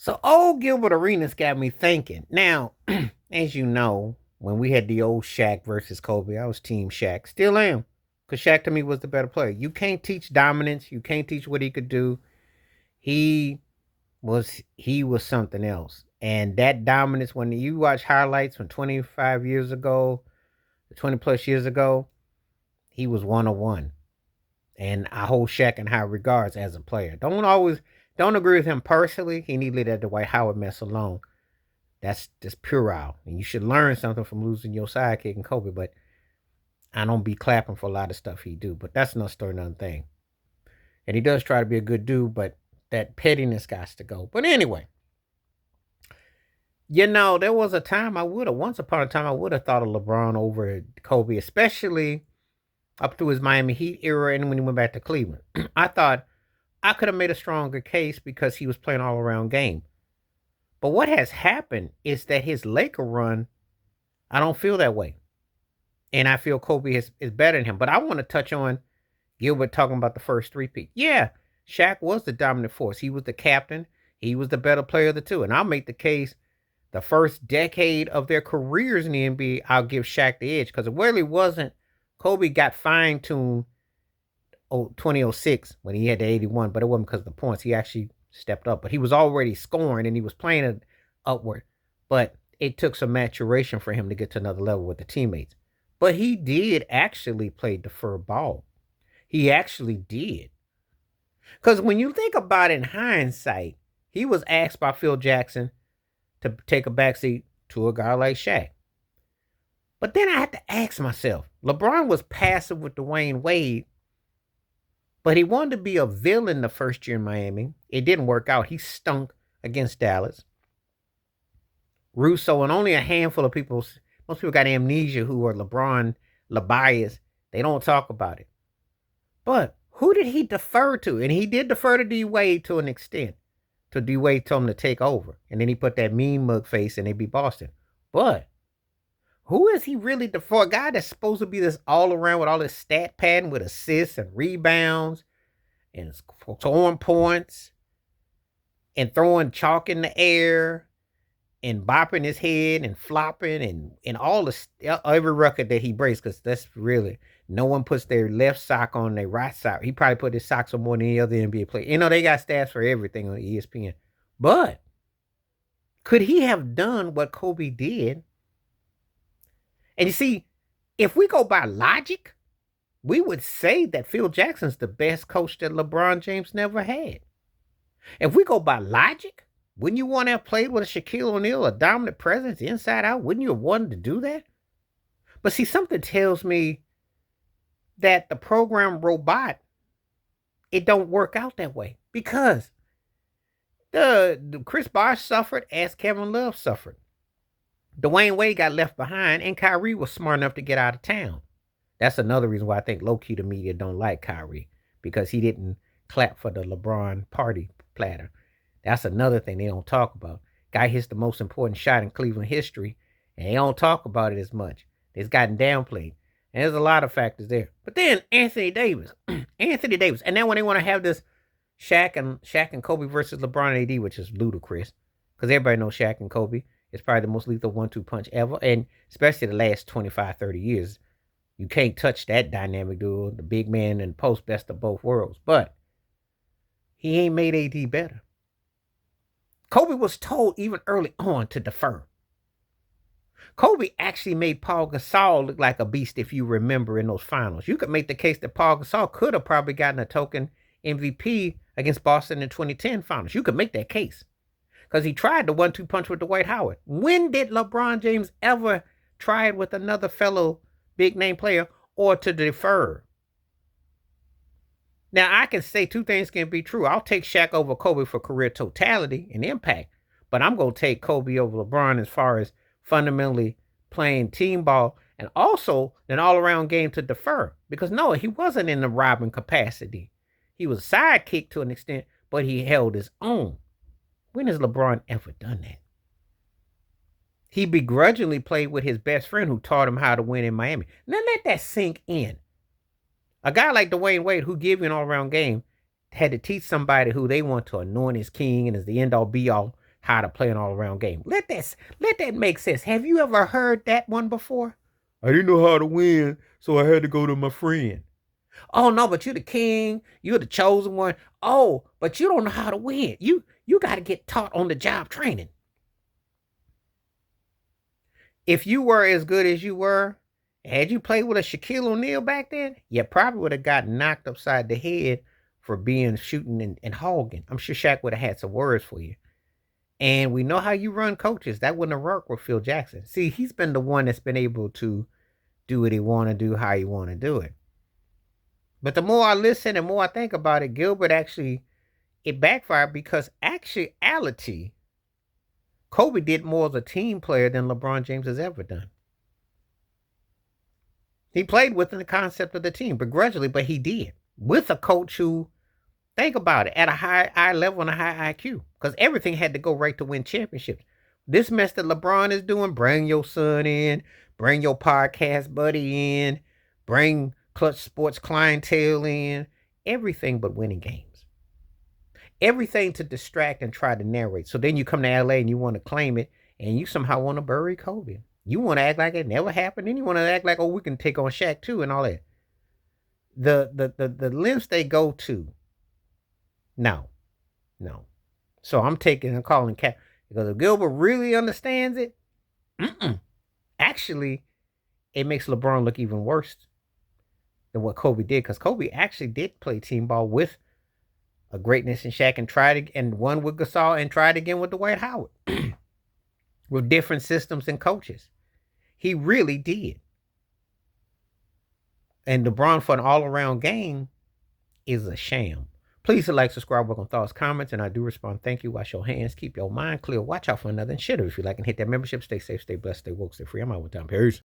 So old Gilbert Arenas got me thinking. Now, as you know, when we had the old Shaq versus Kobe, I was Team Shaq. Still am. Because Shaq to me was the better player. You can't teach dominance. You can't teach what he could do. He he was something else. And that dominance, when you watch highlights from 25 years ago, 20 plus years ago, he was 101. And I hold Shaq in high regards as a player. Don't agree with him personally. He need to leave that Dwight Howard mess alone. That's just puerile. And you should learn something from losing your sidekick and Kobe, but I don't be clapping for a lot of stuff he do. But that's another story, another thing. And he does try to be a good dude, but that pettiness got to go. But anyway, there was a time once upon a time, I would have thought of LeBron over Kobe, especially up through his Miami Heat era and when he went back to Cleveland. I thought I could have made a stronger case because he was playing all around game. But what has happened is that his Laker run, I don't feel that way. And I feel Kobe is better than him. But I want to touch on Gilbert talking about the first three-peat. Yeah, Shaq was the dominant force. He was the captain. He was the better player of the two. And I'll make the case the first decade of their careers in the NBA, I'll give Shaq the edge because it really wasn't. Kobe got fine-tuned 2006 when he had the 81, but it wasn't because of the points. He actually stepped up, but he was already scoring and he was playing it upward. But it took some maturation for him to get to another level with the teammates. But he did actually play deferred ball. He actually did. Because when you think about it in hindsight, he was asked by Phil Jackson to take a backseat to a guy like Shaq. But then I had to ask myself, LeBron was passive with Dwayne Wade, but he wanted to be a villain the first year in Miami. It didn't work out. He stunk against Dallas. Russo and only a handful of people, most people got amnesia who are LeBron, LeBias. They don't talk about it. But who did he defer to? And he did defer to D Wade to an extent. To D Wade told him to take over. And then he put that mean mug face and they beat Boston. But who is he really for a guy that's supposed to be this all around with all this stat pattern with assists and rebounds and scoring points and throwing chalk in the air and bopping his head and flopping and all the every record that he breaks, because that's really no one puts their left sock on their right sock. He probably put his socks on more than any other NBA player. They got stats for everything on ESPN. But could he have done what Kobe did? And you see, if we go by logic, we would say that Phil Jackson's the best coach that LeBron James never had. If we go by logic, wouldn't you want to have played with a Shaquille O'Neal, a dominant presence inside out? Wouldn't you have wanted to do that? But see, something tells me that the program robot, it don't work out that way. Because the Chris Bosh suffered as Kevin Love suffered. Dwayne Wade got left behind, and Kyrie was smart enough to get out of town. That's another reason why I think low-key the media don't like Kyrie, because he didn't clap for the LeBron party platter. That's another thing they don't talk about. Guy hits the most important shot in Cleveland history, and they don't talk about it as much. It's gotten downplayed. And there's a lot of factors there. But then Anthony Davis. Anthony Davis. And then when they want to have this Shaq and Kobe versus LeBron and AD, which is ludicrous, because everybody knows Shaq and Kobe. It's probably the most lethal 1-2 punch ever. And especially the last 25, 30 years. You can't touch that dynamic duo. The big man and post, best of both worlds. But he ain't made AD better. Kobe was told even early on to defer. Kobe actually made Paul Gasol look like a beast, if you remember, in those finals. You could make the case that Paul Gasol could have probably gotten a token MVP against Boston in 2010 finals. You could make that case. Because he tried the 1-2 punch with Dwight Howard. When did LeBron James ever try it with another fellow big name player or to defer? Now, I can say two things can be true. I'll take Shaq over Kobe for career totality and impact. But I'm going to take Kobe over LeBron as far as fundamentally playing team ball and also an all-around game to defer. Because no, he wasn't in the robbing capacity. He was a sidekick to an extent, but he held his own. When has LeBron ever done that? He begrudgingly played with his best friend who taught him how to win in Miami. Now let that sink in. A guy like Dwayne Wade, who gave you an all-around game, had to teach somebody who they want to anoint as king and as the end-all be-all how to play an all-around game. Let that make sense. Have you ever heard that one before? I didn't know how to win, so I had to go to my friend. Oh no, but you're the king. You're the chosen one. Oh, but you don't know how to win. You got to get taught on the job training. If you were as good as you were, had you played with a Shaquille O'Neal back then, you probably would have got knocked upside the head for being shooting and hogging. I'm sure Shaq would have had some words for you. And we know how you run coaches. That wouldn't have worked with Phil Jackson. See, he's been the one that's been able to do what he want to do, how he want to do it. But the more I listen and more I think about it, Gilbert actually, it backfired because actuality, Kobe did more as a team player than LeBron James has ever done. He played within the concept of the team, begrudgingly, but he did. With a coach who, think about it, at a high eye level and a high IQ. Because everything had to go right to win championships. This mess that LeBron is doing, bring your son in, bring your podcast buddy in, bring Clutch Sports clientele in, everything but winning games. Everything to distract and try to narrate. So then you come to LA and you want to claim it, and you somehow want to bury Kobe. You want to act like it never happened, and you want to act like, oh, we can take on Shaq too and all that. The lengths they go to, no. So I'm taking and calling Cap because if Gilbert really understands it, actually, it makes LeBron look even worse than what Kobe did, because Kobe actually did play team ball with a greatness in Shaq and tried and won with Gasol and tried again with Dwight Howard with different systems and coaches. He really did. And LeBron for an all-around game is a sham. Please like, subscribe, work on thoughts, comments, and I do respond. Thank you. Wash your hands. Keep your mind clear. Watch out for another. And shit, if you like and hit that membership. Stay safe, stay blessed, stay woke, stay free. I'm out with time. Peace.